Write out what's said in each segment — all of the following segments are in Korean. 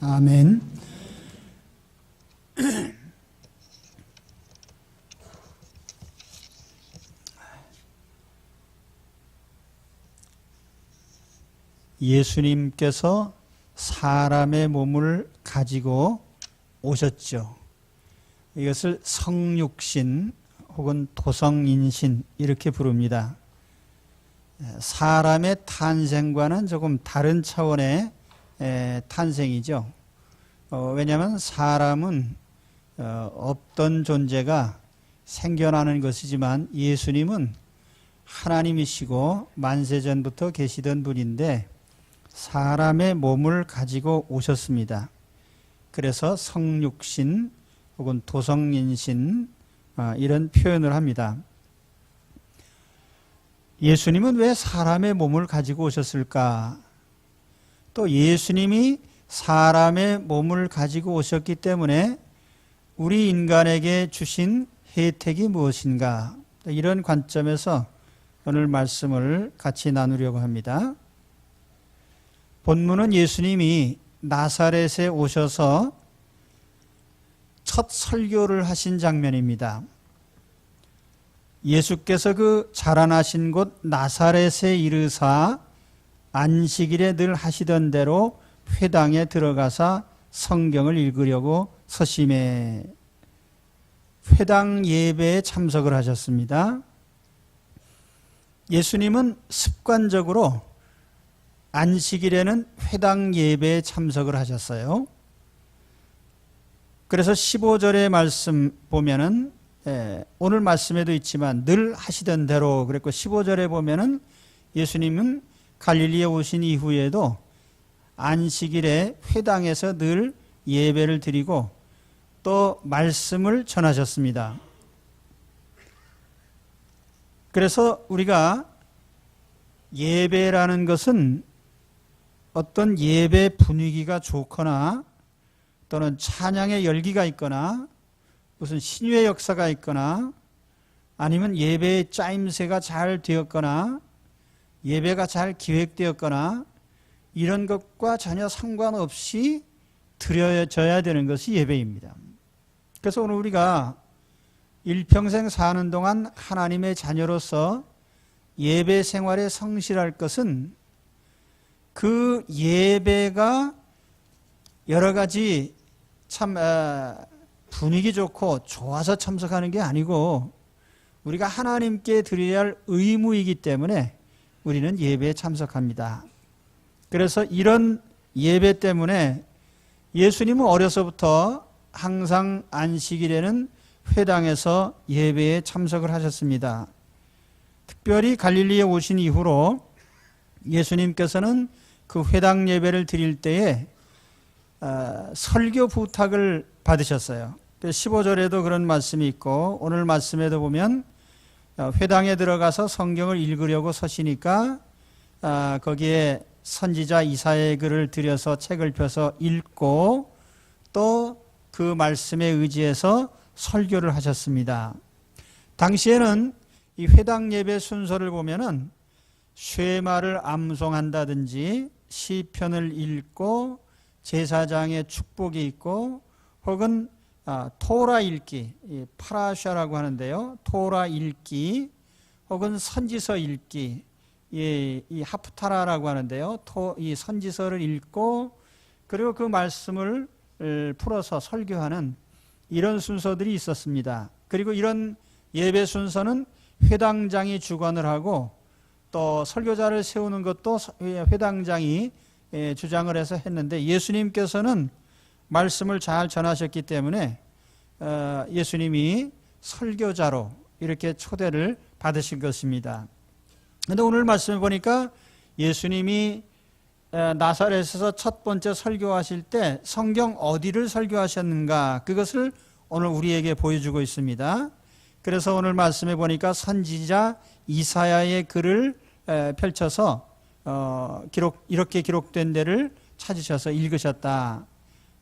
아멘. 예수님께서 사람의 몸을 가지고 오셨죠. 이것을 성육신 혹은 도성인신 이렇게 부릅니다. 사람의 탄생과는 조금 다른 차원의 탄생이죠. 왜냐하면 사람은 없던 존재가 생겨나는 것이지만 예수님은 하나님이시고 만세전부터 계시던 분인데 사람의 몸을 가지고 오셨습니다. 그래서 성육신 혹은 도성인신 이런 표현을 합니다. 예수님은 왜 사람의 몸을 가지고 오셨을까? 또 예수님이 사람의 몸을 가지고 오셨기 때문에 우리 인간에게 주신 혜택이 무엇인가? 이런 관점에서 오늘 말씀을 같이 나누려고 합니다. 본문은 예수님이 나사렛에 오셔서 첫 설교를 하신 장면입니다. 예수께서 그 자라나신 곳 나사렛에 이르사 안식일에 늘 하시던 대로 회당에 들어가사 성경을 읽으려고 서심해 회당 예배에 참석을 하셨습니다. 예수님은 습관적으로 안식일에는 회당 예배에 참석을 하셨어요. 그래서 15절의 말씀 보면은 오늘 말씀에도 있지만 늘 하시던 대로 그랬고 15절에 보면은 예수님은 갈릴리에 오신 이후에도 안식일에 회당에서 늘 예배를 드리고 또 말씀을 전하셨습니다. 그래서 우리가 예배라는 것은 어떤 예배 분위기가 좋거나 또는 찬양의 열기가 있거나 무슨 신유의 역사가 있거나 아니면 예배의 짜임새가 잘 되었거나 예배가 잘 기획되었거나 이런 것과 전혀 상관없이 드려져야 되는 것이 예배입니다. 그래서 오늘 우리가 일평생 사는 동안 하나님의 자녀로서 예배 생활에 성실할 것은 그 예배가 여러 가지 참 분위기 좋고 좋아서 참석하는 게 아니고 우리가 하나님께 드려야 할 의무이기 때문에 우리는 예배에 참석합니다. 그래서 이런 예배 때문에 예수님은 어려서부터 항상 안식일에는 회당에서 예배에 참석을 하셨습니다. 특별히 갈릴리에 오신 이후로 예수님께서는 그 회당 예배를 드릴 때에 설교 부탁을 받으셨어요. 15절에도 그런 말씀이 있고 오늘 말씀에도 보면 회당에 들어가서 성경을 읽으려고 서시니까 거기에 선지자 이사야의 글을 들여서 책을 펴서 읽고 또 그 말씀에 의지해서 설교를 하셨습니다. 당시에는 이 회당 예배 순서를 보면은 쉐마를 암송한다든지 시편을 읽고 제사장의 축복이 있고 혹은 토라 읽기, 파라샤라고 하는데요. 토라 읽기 혹은 선지서 읽기, 이 하프타라라고 하는데요. 이 선지서를 읽고 그리고 그 말씀을 풀어서 설교하는 이런 순서들이 있었습니다. 그리고 이런 예배 순서는 회당장이 주관을 하고 또 설교자를 세우는 것도 회당장이 주장을 해서 했는데 예수님께서는 말씀을 잘 전하셨기 때문에 예수님이 설교자로 이렇게 초대를 받으신 것입니다. 그런데 오늘 말씀을 보니까 예수님이 나사렛에서 첫 번째 설교하실 때 성경 어디를 설교하셨는가 그것을 오늘 우리에게 보여주고 있습니다. 그래서 오늘 말씀에 보니까 선지자 이사야의 글을 펼쳐서 이렇게 기록된 데를 찾으셔서 읽으셨다.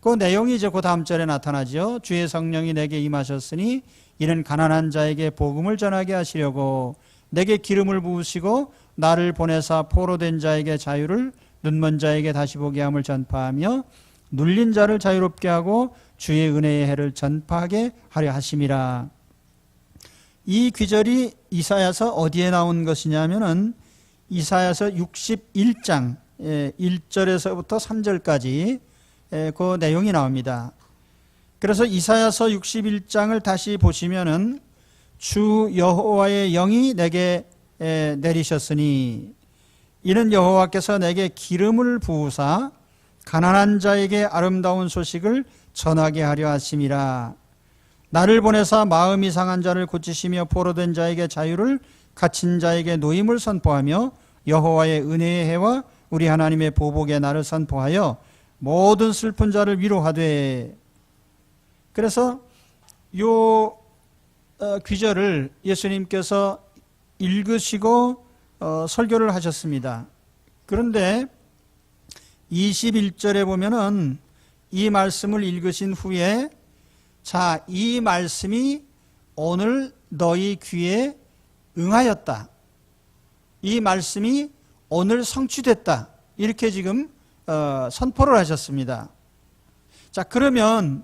그 내용이 이제 그 다음 절에 나타나죠. 주의 성령이 내게 임하셨으니 이는 가난한 자에게 복음을 전하게 하시려고 내게 기름을 부으시고 나를 보내사 포로된 자에게 자유를 눈먼 자에게 다시 보게 함을 전파하며 눌린 자를 자유롭게 하고 주의 은혜의 해를 전파하게 하려 하심이라. 이 귀절이 이사야서 어디에 나온 것이냐면은 이사야서 61장 1절에서부터 3절까지 그 내용이 나옵니다. 그래서 이사야서 61장을 다시 보시면은 주 여호와의 영이 내게 내리셨으니 이는 여호와께서 내게 기름을 부으사 가난한 자에게 아름다운 소식을 전하게 하려 하심이라. 나를 보내사 마음이 상한 자를 고치시며 포로된 자에게 자유를, 갇힌 자에게 노임을 선포하며 여호와의 은혜의 해와 우리 하나님의 보복의 날을 선포하여 모든 슬픈 자를 위로하되. 그래서 요 귀절을 예수님께서 읽으시고 설교를 하셨습니다. 그런데 21절에 보면은 이 말씀을 읽으신 후에 자, 이 말씀이 오늘 너희 귀에 응하였다. 이 말씀이 오늘 성취됐다. 이렇게 지금 선포를 하셨습니다. 자, 그러면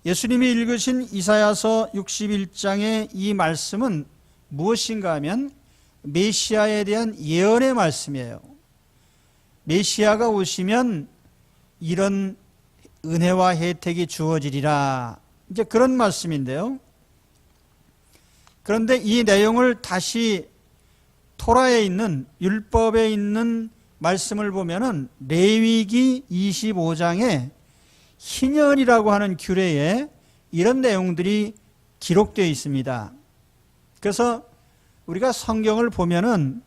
예수님이 읽으신 이사야서 61장의 이 말씀은 무엇인가 하면 메시아에 대한 예언의 말씀이에요. 메시아가 오시면 이런 은혜와 혜택이 주어지리라. 이제 그런 말씀인데요. 그런데 이 내용을 다시 토라에 있는 율법에 있는 말씀을 보면은 레위기 25장에 희년이라고 하는 규례에 이런 내용들이 기록되어 있습니다. 그래서 우리가 성경을 보면은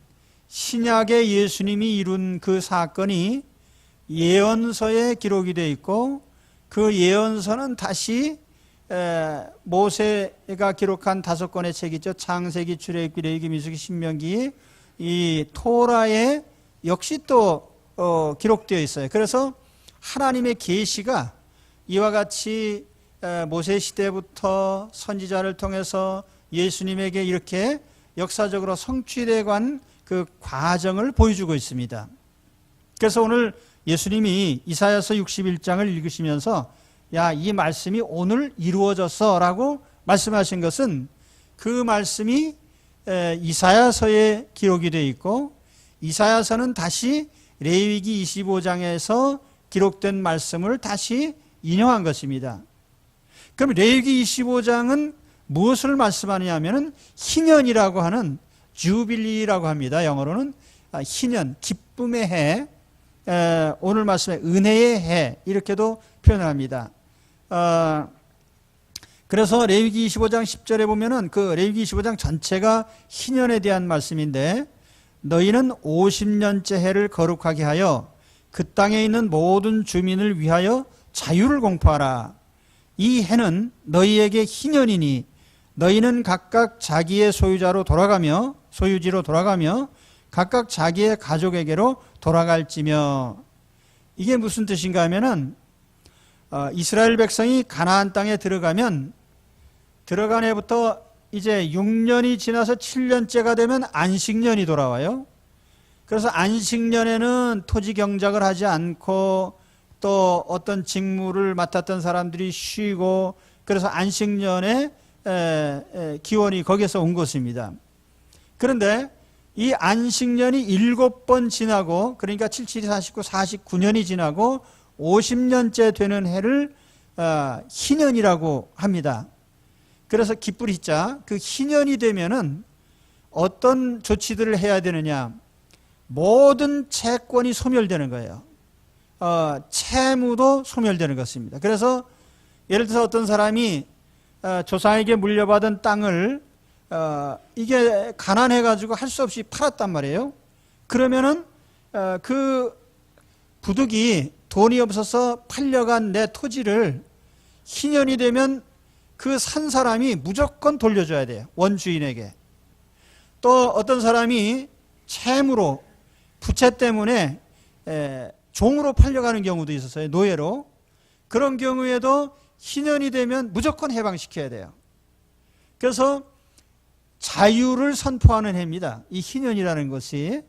신약의 예수님이 이룬 그 사건이 예언서에 기록이 되어 있고 그 예언서는 다시 모세가 기록한 5권의 책이죠. 창세기, 출애굽기, 레위기, 민수기, 신명기, 이 토라에 역시 또 기록되어 있어요. 그래서 하나님의 계시가 이와 같이 모세 시대부터 선지자를 통해서 예수님에게 이렇게 역사적으로 성취되어 간 그 과정을 보여주고 있습니다. 그래서 오늘 예수님이 이사야서 61장을 읽으시면서 야, 이 말씀이 오늘 이루어졌어 라고 말씀하신 것은 그 말씀이 이사야서에 기록이 되어 있고 이사야서는 다시 레위기 25장에서 기록된 말씀을 다시 인용한 것입니다. 그럼 레위기 25장은 무엇을 말씀하느냐 하면 희년이라고 하는 주빌리라고 합니다. 영어로는 희년, 기쁨의 해, 오늘 말씀에 은혜의 해 이렇게도 표현을 합니다. 그래서 레위기 25장 10절에 보면은 그 레위기 25장 전체가 희년에 대한 말씀인데 너희는 50년째 해를 거룩하게 하여 그 땅에 있는 모든 주민을 위하여 자유를 공포하라. 이 해는 너희에게 희년이니 너희는 각각 자기의 소유지로 돌아가며 각각 자기의 가족에게로 돌아갈지며. 이게 무슨 뜻인가 하면은 이스라엘 백성이 가나안 땅에 들어가면 들어간 해부터 이제 6년이 지나서 7년째가 되면 안식년이 돌아와요. 그래서 안식년에는 토지 경작을 하지 않고 또 어떤 직무를 맡았던 사람들이 쉬고 그래서 안식년에 기원이 거기에서 온 것입니다. 그런데 이 안식년이 7번 지나고 그러니까 77, 49, 49년이 지나고 50년째 되는 해를 희년이라고 합니다. 그래서 기쁠 희자 그 희년이 되면은 어떤 조치들을 해야 되느냐, 모든 채권이 소멸되는 거예요. 채무도 소멸되는 것입니다. 그래서 예를 들어서 어떤 사람이 조상에게 물려받은 땅을 이게 가난해가지고 할 수 없이 팔았단 말이에요. 그러면은 그 부득이 돈이 없어서 팔려간 내 토지를 희년이 되면 그 산 사람이 무조건 돌려줘야 돼요. 원주인에게. 또 어떤 사람이 채무로 부채 때문에 종으로 팔려가는 경우도 있었어요. 노예로. 그런 경우에도 희년이 되면 무조건 해방시켜야 돼요. 그래서 자유를 선포하는 해입니다. 이 희년이라는 것이.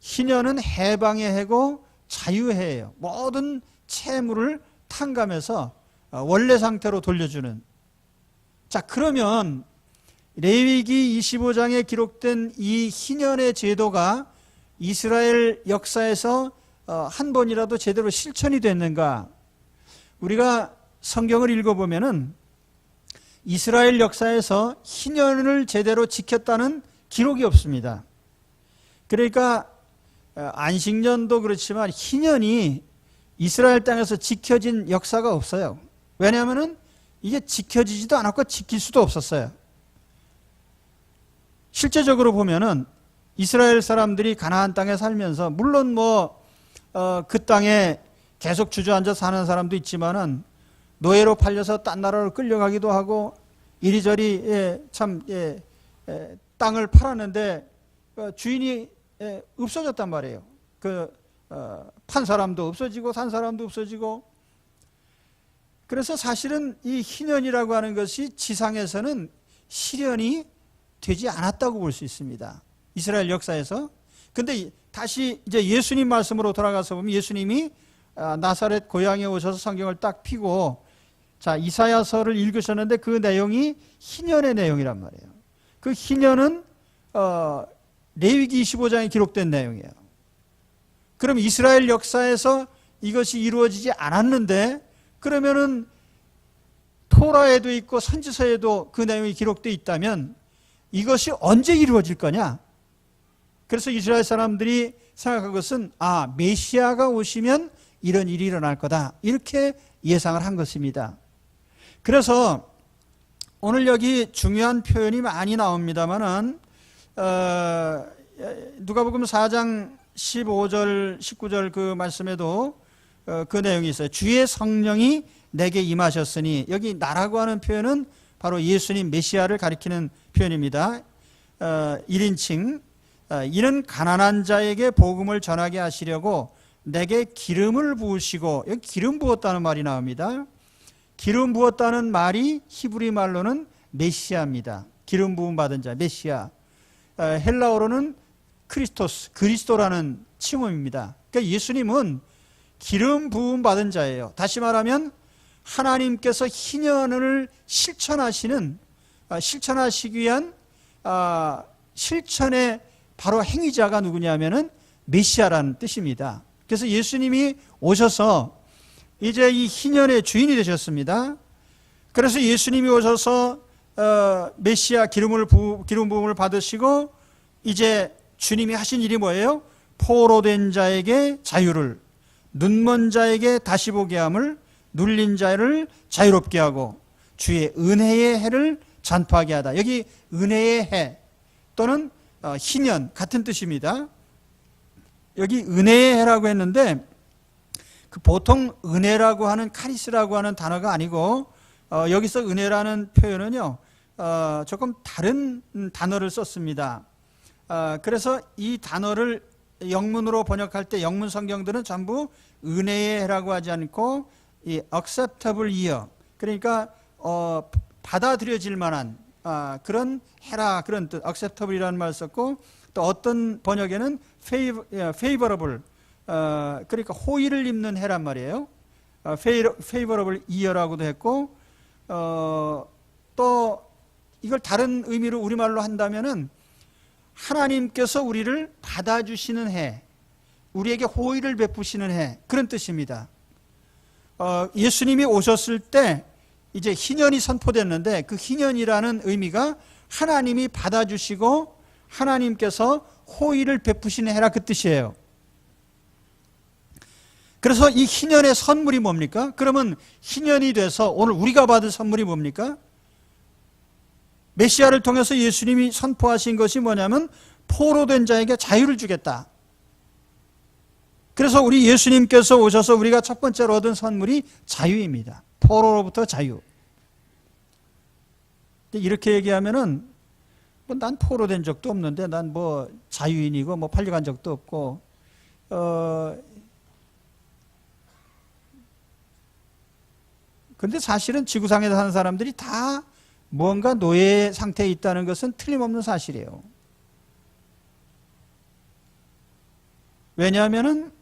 희년은 해방의 해고 자유의 해예요. 모든 채무를 탕감해서 원래 상태로 돌려주는. 자, 그러면 레위기 25장에 기록된 이 희년의 제도가 이스라엘 역사에서 한 번이라도 제대로 실천이 됐는가? 우리가 성경을 읽어보면은 이스라엘 역사에서 희년을 제대로 지켰다는 기록이 없습니다. 그러니까 안식년도 그렇지만 희년이 이스라엘 땅에서 지켜진 역사가 없어요. 왜냐하면은 이게 지켜지지도 않았고 지킬 수도 없었어요. 실제적으로 보면은 이스라엘 사람들이 가나안 땅에 살면서 물론 그 땅에 계속 주저앉아 사는 사람도 있지만은 노예로 팔려서 딴 나라로 끌려가기도 하고 이리저리 땅을 팔았는데 주인이 없어졌단 말이에요. 판 사람도 없어지고 산 사람도 없어지고. 그래서 사실은 이 희년이라고 하는 것이 지상에서는 실현이 되지 않았다고 볼 수 있습니다. 이스라엘 역사에서. 근데 다시 이제 예수님 말씀으로 돌아가서 보면 예수님이 나사렛 고향에 오셔서 성경을 딱 펴고 자, 이사야서를 읽으셨는데 그 내용이 희년의 내용이란 말이에요. 그 희년은 레위기 25장에 기록된 내용이에요. 그럼 이스라엘 역사에서 이것이 이루어지지 않았는데 그러면은 토라에도 있고 선지서에도 그 내용이 기록되어 있다면 이것이 언제 이루어질 거냐? 그래서 이스라엘 사람들이 생각한 것은 메시아가 오시면 이런 일이 일어날 거다. 이렇게 예상을 한 것입니다. 그래서 오늘 여기 중요한 표현이 많이 나옵니다만은 누가복음 4장 15절 19절 그 말씀에도 그 내용이 있어요. 주의 성령이 내게 임하셨으니, 여기 나라고 하는 표현은 바로 예수님 메시아를 가리키는 표현입니다. 1인칭 이는 가난한 자에게 복음을 전하게 하시려고 내게 기름을 부으시고, 여기 기름 부었다는 말이 나옵니다. 기름 부었다는 말이 히브리 말로는 메시아입니다. 기름 부음 받은 자, 메시아. 헬라어로는 크리스토스, 그리스도라는 칭호입니다. 그러니까 예수님은 기름 부음 받은 자예요. 다시 말하면 하나님께서 희년을 실천하시기 위한 실천의 바로 행위자가 누구냐면은 메시아라는 뜻입니다. 그래서 예수님이 오셔서 이제 이 희년의 주인이 되셨습니다. 그래서 예수님이 오셔서 메시아 기름 부음을 받으시고 이제 주님이 하신 일이 뭐예요? 포로된 자에게 자유를, 눈먼 자에게 다시 보게 함을, 눌린 자를 자유롭게 하고 주의 은혜의 해를 전파하게 하다. 여기 은혜의 해 또는 희년 같은 뜻입니다. 여기 은혜의 해라고 했는데 그 보통 은혜라고 하는 카리스라고 하는 단어가 아니고 여기서 은혜라는 표현은요 조금 다른 단어를 썼습니다. 그래서 이 단어를 영문으로 번역할 때 영문 성경들은 전부 은혜의 해라고 하지 않고 이 acceptable year, 그러니까 받아들여질 만한 그런 해라, 그런 뜻, acceptable이라는 말을 썼고, 또 어떤 번역에는 favorable, 그러니까 호의를 입는 해란 말이에요. favorable year라고도 했고, 또 이걸 다른 의미로 우리말로 한다면은 하나님께서 우리를 받아주시는 해, 우리에게 호의를 베푸시는 해, 그런 뜻입니다. 예수님이 오셨을 때 이제 희년이 선포됐는데 그 희년이라는 의미가 하나님이 받아주시고 하나님께서 호의를 베푸시는 해라, 그 뜻이에요. 그래서 이 희년의 선물이 뭡니까? 그러면 희년이 돼서 오늘 우리가 받을 선물이 뭡니까? 메시아를 통해서 예수님이 선포하신 것이 뭐냐면 포로된 자에게 자유를 주겠다. 그래서 우리 예수님께서 오셔서 우리가 첫 번째로 얻은 선물이 자유입니다. 포로로부터 자유. 이렇게 얘기하면은 난 포로된 적도 없는데 난 자유인이고 팔려간 적도 없고 근데 사실은 지구상에서 사는 사람들이 다 뭔가 노예 상태에 있다는 것은 틀림없는 사실이에요. 왜냐하면은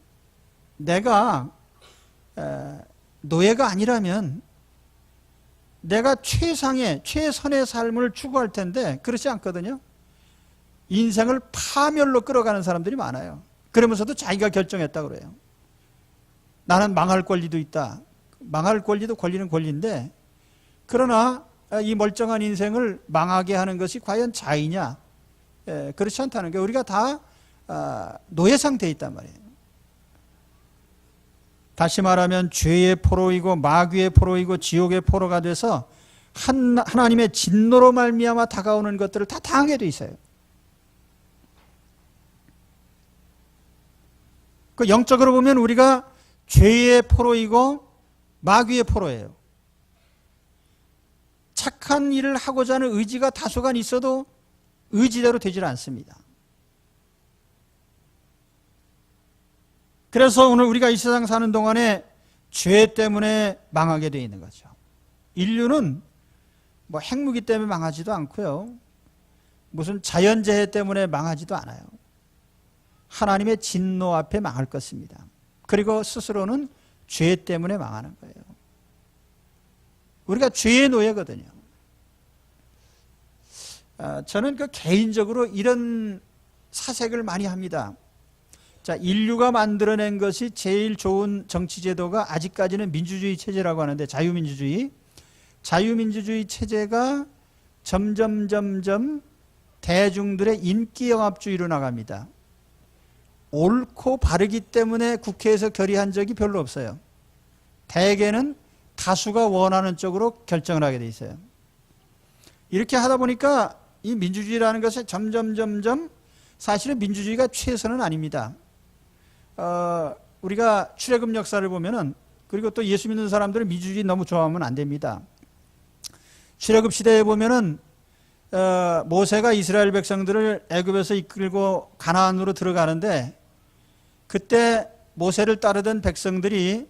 내가 노예가 아니라면 내가 최선의 삶을 추구할 텐데 그렇지 않거든요. 인생을 파멸로 끌어가는 사람들이 많아요. 그러면서도 자기가 결정했다 그래요. 나는 망할 권리도 있다. 망할 권리도 권리는 권리인데, 그러나 이 멀쩡한 인생을 망하게 하는 것이 과연 자의냐? 그렇지 않다는 게, 우리가 다 노예 상태에 있단 말이에요. 다시 말하면 죄의 포로이고 마귀의 포로이고 지옥의 포로가 돼서 하나님의 진노로 말미암아 다가오는 것들을 다 당하게 돼 있어요. 그 영적으로 보면 우리가 죄의 포로이고 마귀의 포로예요. 착한 일을 하고자 하는 의지가 다소간 있어도 의지대로 되질 않습니다. 그래서 오늘 우리가 이 세상 사는 동안에 죄 때문에 망하게 되어 있는 거죠. 인류는 뭐 핵무기 때문에 망하지도 않고요. 무슨 자연재해 때문에 망하지도 않아요. 하나님의 진노 앞에 망할 것입니다. 그리고 스스로는 죄 때문에 망하는 거예요. 우리가 죄의 노예거든요. 저는 개인적으로 이런 사색을 많이 합니다. 자, 인류가 만들어낸 것이 제일 좋은 정치제도가 아직까지는 민주주의 체제라고 하는데, 자유민주주의 체제가 점점 대중들의 인기영합주의로 나갑니다. 옳고 바르기 때문에 국회에서 결의한 적이 별로 없어요. 대개는 다수가 원하는 쪽으로 결정을 하게 돼 있어요. 이렇게 하다 보니까 이 민주주의라는 것이 점점 사실은 민주주의가 최선은 아닙니다. 우리가 출애굽 역사를 보면은, 그리고 또 예수 믿는 사람들은 민주주의 너무 좋아하면 안 됩니다. 출애굽 시대에 보면은 모세가 이스라엘 백성들을 애굽에서 이끌고 가나안으로 들어가는데, 그때 모세를 따르던 백성들이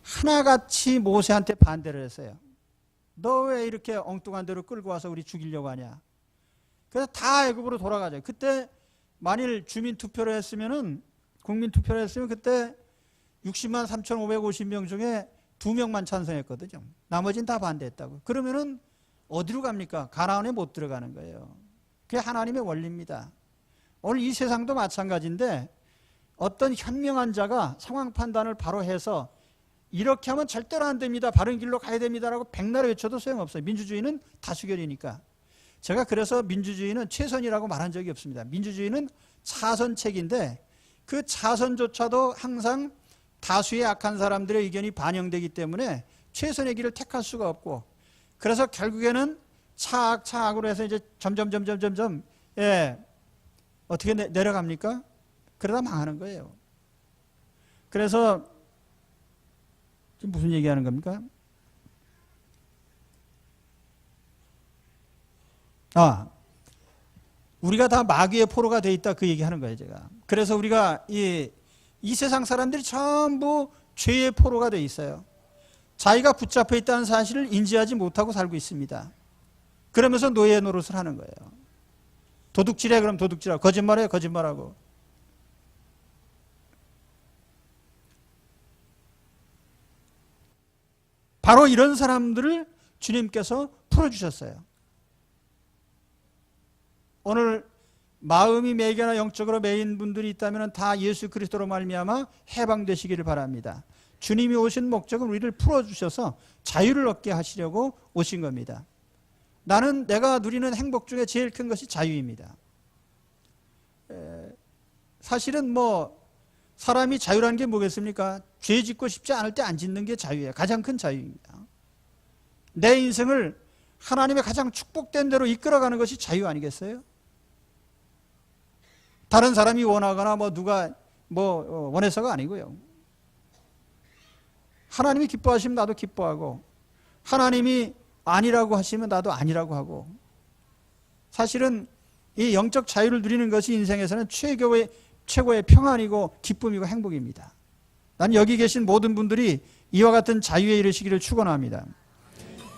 하나같이 모세한테 반대를 했어요. 너 왜 이렇게 엉뚱한 데로 끌고 와서 우리 죽이려고 하냐. 그래서 다 애굽으로 돌아가죠. 그때 만일 주민 투표를 했으면은, 국민 투표를 했으면 그때 60만 3,550명 중에 2명만 찬성했거든요. 나머지는 다 반대했다고. 그러면은 어디로 갑니까? 가나안에 못 들어가는 거예요. 그게 하나님의 원리입니다. 오늘 이 세상도 마찬가지인데, 어떤 현명한 자가 상황 판단을 바로 해서 이렇게 하면 절대로 안 됩니다, 바른 길로 가야 됩니다라고 백날 외쳐도 소용없어요. 민주주의는 다수결이니까. 제가 그래서 민주주의는 최선이라고 말한 적이 없습니다. 민주주의는 차선책인데, 그 차선조차도 항상 다수의 악한 사람들의 의견이 반영되기 때문에 최선의 길을 택할 수가 없고, 그래서 결국에는 차악으로 해서 이제 점점 어떻게 내려갑니까? 그러다 망하는 거예요. 그래서 지금 무슨 얘기하는 겁니까? 우리가 다 마귀의 포로가 돼 있다, 그 얘기하는 거예요, 제가. 그래서 우리가 이 세상 사람들이 전부 죄의 포로가 돼 있어요. 자기가 붙잡혀 있다는 사실을 인지하지 못하고 살고 있습니다. 그러면서 노예 노릇을 하는 거예요. 도둑질해, 그럼 도둑질하고, 거짓말해, 거짓말하고. 바로 이런 사람들을 주님께서 풀어주셨어요. 오늘 마음이 매개나 영적으로 매인 분들이 있다면 다 예수 그리스도로 말미암아 해방되시기를 바랍니다. 주님이 오신 목적은 우리를 풀어주셔서 자유를 얻게 하시려고 오신 겁니다. 나는 내가 누리는 행복 중에 제일 큰 것이 자유입니다. 사실은 사람이 자유라는 게 뭐겠습니까? 죄 짓고 싶지 않을 때 안 짓는 게 자유예요. 가장 큰 자유입니다. 내 인생을 하나님의 가장 축복된 대로 이끌어가는 것이 자유 아니겠어요? 다른 사람이 원하거나 누가 원해서가 아니고요. 하나님이 기뻐하시면 나도 기뻐하고, 하나님이 아니라고 하시면 나도 아니라고 하고, 사실은 이 영적 자유를 누리는 것이 인생에서는 최고의 평안이고 기쁨이고 행복입니다. 난 여기 계신 모든 분들이 이와 같은 자유에 이르시기를 축원합니다.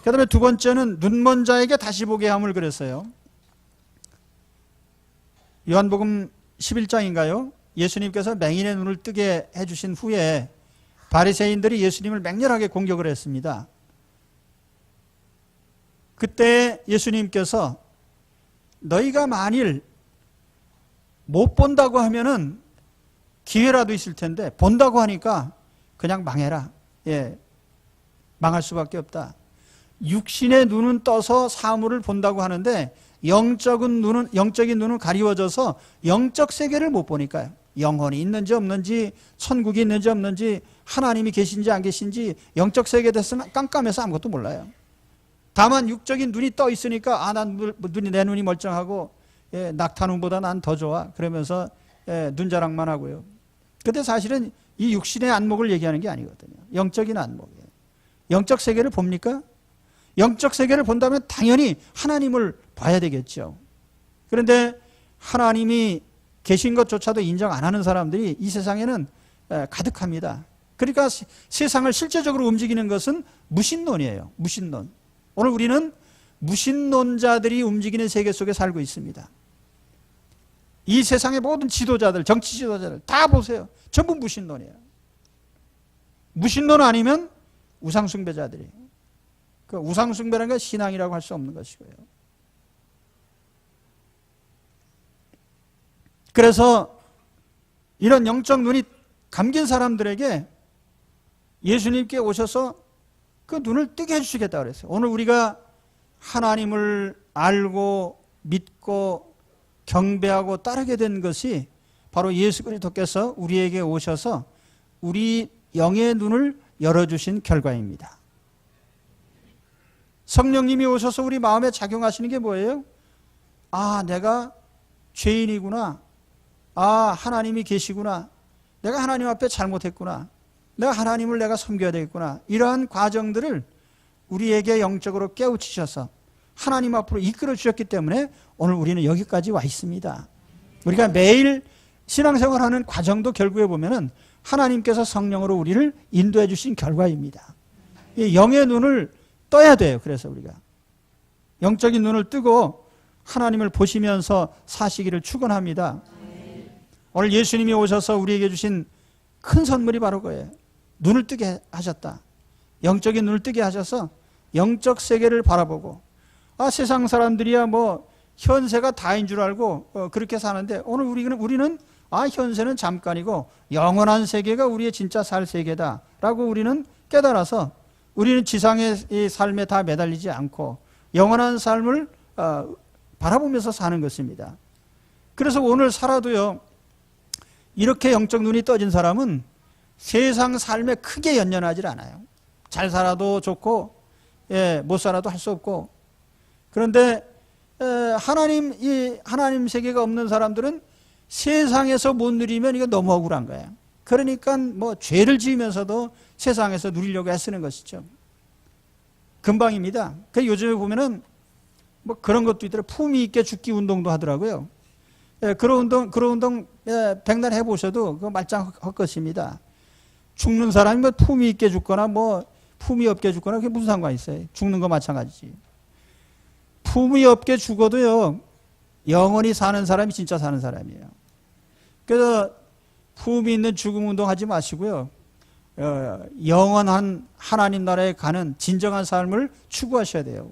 그 다음에 두 번째는 눈먼 자에게 다시 보게 함을 그랬어요. 요한복음 11장인가요? 예수님께서 맹인의 눈을 뜨게 해주신 후에 바리새인들이 예수님을 맹렬하게 공격을 했습니다. 그때 예수님께서 너희가 만일 못 본다고 하면은 기회라도 있을 텐데 본다고 하니까 그냥 망해라. 예, 망할 수밖에 없다. 육신의 눈은 떠서 사물을 본다고 하는데 영적인 눈은 가리워져서 영적 세계를 못 보니까요. 영혼이 있는지 없는지, 천국이 있는지 없는지, 하나님이 계신지 안 계신지 영적 세계에 대해서는 깜깜해서 아무것도 몰라요. 다만 육적인 눈이 떠 있으니까 내 눈이 멀쩡하고 낙타눈보다 난 더 좋아 그러면서 눈자랑만 하고요. 근데 사실은 이 육신의 안목을 얘기하는 게 아니거든요. 영적인 안목이에요. 영적 세계를 봅니까? 영적 세계를 본다면 당연히 하나님을 봐야 되겠죠. 그런데 하나님이 계신 것조차도 인정 안 하는 사람들이 이 세상에는 가득합니다. 그러니까 세상을 실제적으로 움직이는 것은 무신론이에요. 무신론. 오늘 우리는 무신론자들이 움직이는 세계 속에 살고 있습니다. 이 세상의 모든 지도자들, 정치 지도자들 다 보세요. 전부 무신론이에요. 무신론 아니면 우상숭배자들이에요. 그 우상숭배라는 건 신앙이라고 할 수 없는 것이고요. 그래서 이런 영적 눈이 감긴 사람들에게 예수님께 오셔서 그 눈을 뜨게 해주시겠다고 그랬어요. 오늘 우리가 하나님을 알고 믿고 경배하고 따르게 된 것이 바로 예수 그리스도께서 우리에게 오셔서 우리 영의 눈을 열어주신 결과입니다. 성령님이 오셔서 우리 마음에 작용하시는 게 뭐예요? 아, 내가 죄인이구나. 아, 하나님이 계시구나. 내가 하나님 앞에 잘못했구나. 내가 하나님을 내가 섬겨야 되겠구나. 이러한 과정들을 우리에게 영적으로 깨우치셔서 하나님 앞으로 이끌어 주셨기 때문에 오늘 우리는 여기까지 와 있습니다. 우리가 매일 신앙생활하는 과정도 결국에 보면은 하나님께서 성령으로 우리를 인도해 주신 결과입니다. 영의 눈을 떠야 돼요. 그래서 우리가 영적인 눈을 뜨고 하나님을 보시면서 사시기를 축원합니다. 오늘 예수님이 오셔서 우리에게 주신 큰 선물이 바로 그거예요. 눈을 뜨게 하셨다. 영적인 눈을 뜨게 하셔서 영적 세계를 바라보고 아, 세상 사람들이야 뭐 현세가 다인 줄 알고 그렇게 사는데 오늘 우리는 아, 현세는 잠깐이고 영원한 세계가 우리의 진짜 살 세계다라고 우리는 깨달아서 우리는 지상의 이 삶에 다 매달리지 않고 영원한 삶을 바라보면서 사는 것입니다. 그래서 오늘 살아도요, 이렇게 영적 눈이 떠진 사람은 세상 삶에 크게 연연하지 않아요. 잘 살아도 좋고 못 살아도 할 수 없고. 그런데 하나님 세계가 없는 사람들은 세상에서 못 누리면 이거 너무 억울한 거예요. 그러니까 뭐 죄를 지으면서도 세상에서 누리려고 애쓰는 것이죠. 금방입니다. 그 요즘에 보면은 뭐 그런 것도 있더라고요. 품위 있게 죽기 운동도 하더라고요. 그런 운동 백날 해보셔도 그거 말짱할 것입니다. 죽는 사람이 뭐 품위 있게 죽거나 뭐 품위 없게 죽거나 그게 무슨 상관이 있어요? 죽는 거 마찬가지지. 품위 없게 죽어도요, 영원히 사는 사람이 진짜 사는 사람이에요. 그래서 품위 있는 죽음 운동 하지 마시고요, 영원한 하나님 나라에 가는 진정한 삶을 추구하셔야 돼요.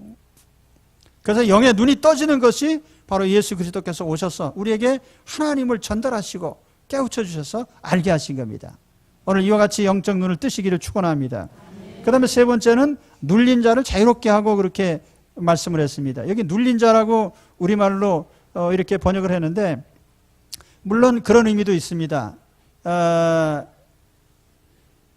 그래서 영의 눈이 떠지는 것이 바로 예수 그리스도께서 오셔서 우리에게 하나님을 전달하시고 깨우쳐 주셔서 알게 하신 겁니다. 오늘 이와 같이 영적 눈을 뜨시기를 축원합니다. 그 다음에 세 번째는 눌린 자를 자유롭게 하고 그렇게 말씀을 했습니다. 여기 눌린 자라고 우리말로 이렇게 번역을 했는데 물론 그런 의미도 있습니다.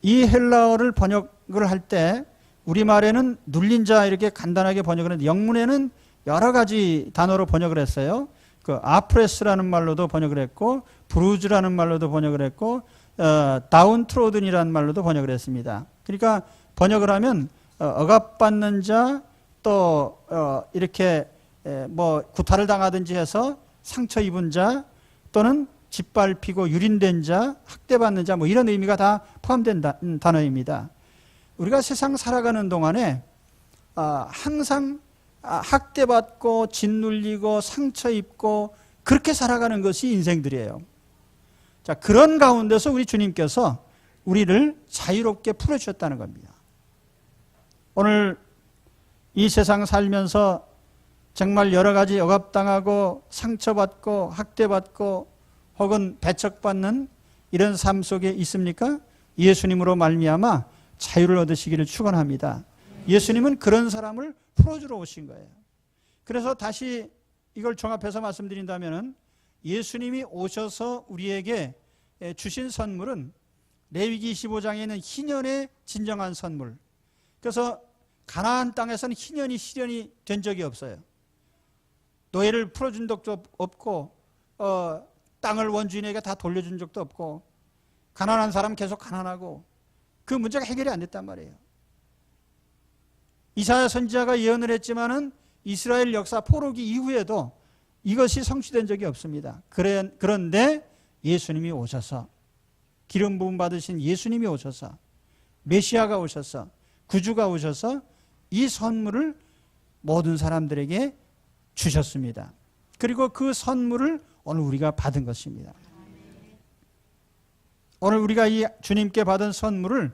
이 헬라어를 번역을 할 때 우리말에는 눌린 자 이렇게 간단하게 번역을 했는데 영문에는 여러 가지 단어로 번역을 했어요. 그 아프레스라는 말로도 번역을 했고 브루즈라는 말로도 번역을 했고 다운트로든이라는 말로도 번역을 했습니다. 그러니까 번역을 하면 억압받는 자, 또 이렇게 뭐 구타를 당하든지 해서 상처 입은 자, 또는 짓밟히고 유린된 자, 학대받는 자, 뭐 이런 의미가 다 포함된 단어입니다. 우리가 세상 살아가는 동안에 항상 학대받고 짓눌리고 상처 입고 그렇게 살아가는 것이 인생들이에요. 자, 그런 가운데서 우리 주님께서 우리를 자유롭게 풀어주셨다는 겁니다. 오늘 이 세상 살면서 정말 여러 가지 억압당하고 상처받고 학대받고 혹은 배척받는 이런 삶 속에 있습니까? 예수님으로 말미암아 자유를 얻으시기를 축원합니다. 예수님은 그런 사람을 풀어주러 오신 거예요. 그래서 다시 이걸 종합해서 말씀드린다면 예수님이 오셔서 우리에게 주신 선물은 레위기 25장에 있는 희년의 진정한 선물. 그래서 가나안 땅에서는 희년이 실현이 된 적이 없어요. 노예를 풀어준 적도 없고 땅을 원주인에게 다 돌려준 적도 없고 가난한 사람 계속 가난하고 그 문제가 해결이 안 됐단 말이에요. 이사야 선지자가 예언을 했지만은 이스라엘 역사 포로기 이후에도 이것이 성취된 적이 없습니다. 그런데 예수님이 오셔서 기름 부음 받으신 예수님이 오셔서 메시아가 오셔서 구주가 오셔서 이 선물을 모든 사람들에게 주셨습니다. 그리고 그 선물을 오늘 우리가 받은 것입니다. 오늘 우리가 이 주님께 받은 선물을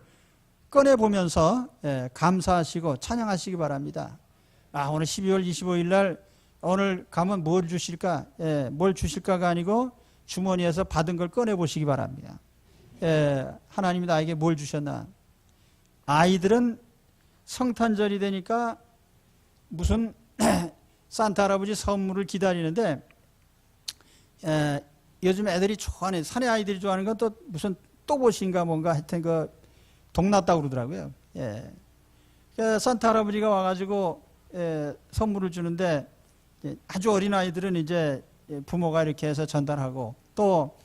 꺼내보면서 감사하시고 찬양하시기 바랍니다. 오늘 12월 25일 날 오늘 가면 뭘 주실까? 뭘 주실까가 아니고 주머니에서 받은 걸 꺼내보시기 바랍니다. 하나님이 나에게 뭘 주셨나? 아이들은 성탄절이 되니까 무슨 산타 할아버지 선물을 기다리는데 요즘 애들이 좋아하는 사내 아이들이 좋아하는 건 또 무슨 또봇인가 뭔가 하여튼 그 동났다고 그러더라고요. 산타 할아버지가 와가지고 선물을 주는데 아주 어린 아이들은 이제 부모가 이렇게 해서 전달하고 또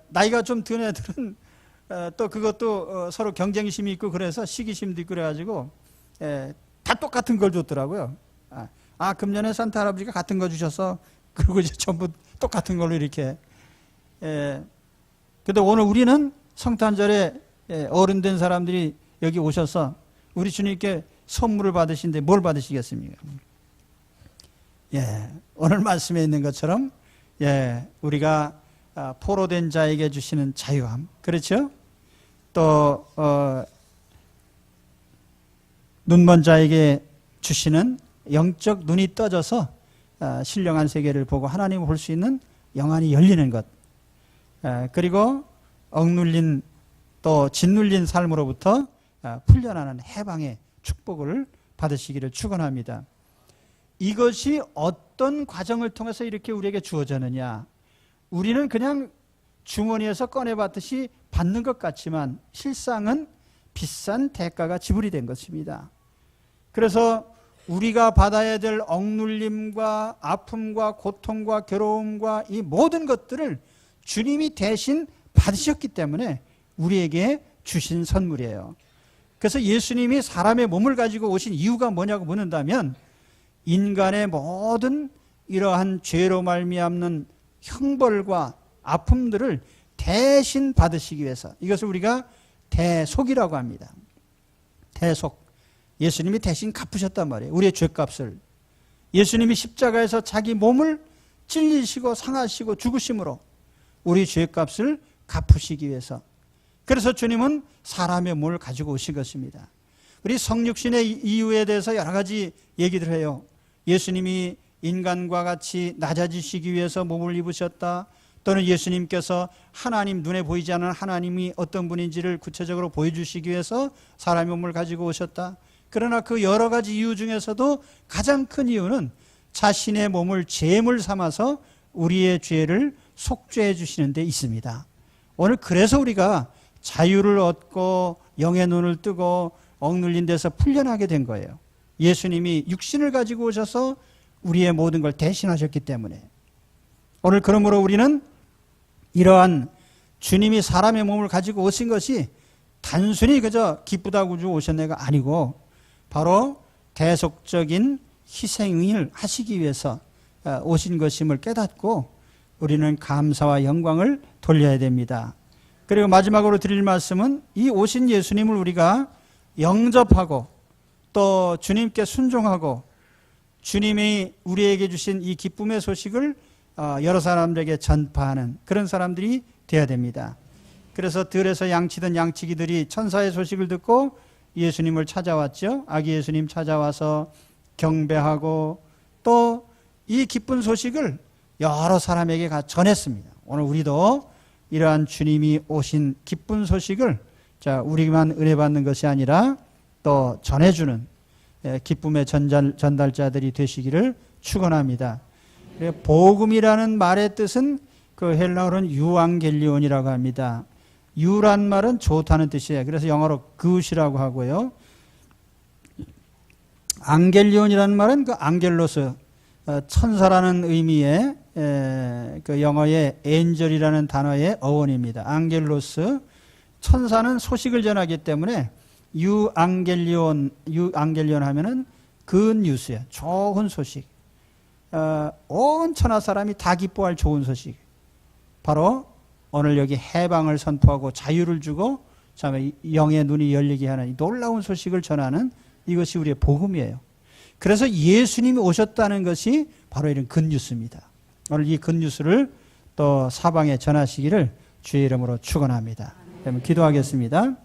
나이가 좀 든 애들은 또 그것도 서로 경쟁심이 있고 그래서 시기심도 있고 그래가지고 다 똑같은 걸 줬더라고요. 금년에 산타 할아버지가 같은 거 주셔서 그리고 이제 전부 똑같은 걸로 이렇게. 근데 오늘 우리는 성탄절에 어른 된 사람들이 여기 오셔서 우리 주님께 선물을 받으신데 뭘 받으시겠습니까? 오늘 말씀에 있는 것처럼 우리가 포로된 자에게 주시는 자유함, 그렇죠? 또 눈먼 자에게 주시는 영적 눈이 떠져서 신령한 세계를 보고 하나님을 볼 수 있는 영안이 열리는 것, 그리고 억눌린 또 짓눌린 삶으로부터 풀려나는 해방의 축복을 받으시기를 축원합니다. 이것이 어떤 과정을 통해서 이렇게 우리에게 주어졌느냐? 우리는 그냥 주머니에서 꺼내봤듯이 받는 것 같지만 실상은 비싼 대가가 지불이 된 것입니다. 그래서 우리가 받아야 될 억눌림과 아픔과 고통과 괴로움과 이 모든 것들을 주님이 대신 받으셨기 때문에 우리에게 주신 선물이에요. 그래서 예수님이 사람의 몸을 가지고 오신 이유가 뭐냐고 묻는다면 인간의 모든 이러한 죄로 말미암는 형벌과 아픔들을 대신 받으시기 위해서, 이것을 우리가 대속이라고 합니다. 대속. 예수님이 대신 갚으셨단 말이에요. 우리의 죄값을. 예수님이 십자가에서 자기 몸을 찔리시고 상하시고 죽으심으로 우리 죄값을 갚으시기 위해서. 그래서 주님은 사람의 몸을 가지고 오신 것입니다. 우리 성육신의 이유에 대해서 여러 가지 얘기들 해요. 예수님이 인간과 같이 낮아지시기 위해서 몸을 입으셨다. 또는 예수님께서 하나님, 눈에 보이지 않는 하나님이 어떤 분인지를 구체적으로 보여주시기 위해서 사람의 몸을 가지고 오셨다. 그러나 그 여러 가지 이유 중에서도 가장 큰 이유는 자신의 몸을 제물 삼아서 우리의 죄를 속죄해 주시는 데 있습니다. 오늘 그래서 우리가 자유를 얻고 영의 눈을 뜨고 억눌린 데서 풀려나게 된 거예요. 예수님이 육신을 가지고 오셔서 우리의 모든 걸 대신하셨기 때문에. 오늘 그러므로 우리는 이러한 주님이 사람의 몸을 가지고 오신 것이 단순히 그저 기쁘다고 주고 오셨네가 아니고 바로 대속적인 희생을 하시기 위해서 오신 것임을 깨닫고 우리는 감사와 영광을 돌려야 됩니다. 그리고 마지막으로 드릴 말씀은 이 오신 예수님을 우리가 영접하고 또 주님께 순종하고 주님이 우리에게 주신 이 기쁨의 소식을 여러 사람들에게 전파하는 그런 사람들이 되어야 됩니다. 그래서 들에서 양치던 양치기들이 천사의 소식을 듣고 예수님을 찾아왔죠. 아기 예수님 찾아와서 경배하고 또 이 기쁜 소식을 여러 사람에게 전했습니다. 오늘 우리도 이러한 주님이 오신 기쁜 소식을 우리만 은혜 받는 것이 아니라 또 전해주는 기쁨의 전달자들이 되시기를 축원합니다. 복음이라는 말의 뜻은 그 헬라어로는 유앙겔리온이라고 합니다. 유란 말은 좋다는 뜻이에요. 그래서 영어로 good이라고 하고요. 앙겔리온이라는 말은 그 앙겔로스, 천사라는 의미의 그 영어의 엔젤이라는 단어의 어원입니다. 앙겔로스, 천사는 소식을 전하기 때문에 유앙겔리온 하면은 good news예요. 좋은 소식. 온 천하 사람이 다 기뻐할 좋은 소식. 바로 오늘 여기 해방을 선포하고 자유를 주고 참 영의 눈이 열리게 하는 이 놀라운 소식을 전하는 이것이 우리의 복음이에요. 그래서 예수님이 오셨다는 것이 바로 이런 굿뉴스입니다. 오늘 이 굿뉴스를 또 사방에 전하시기를 주의 이름으로 축원합니다. 그러면 기도하겠습니다.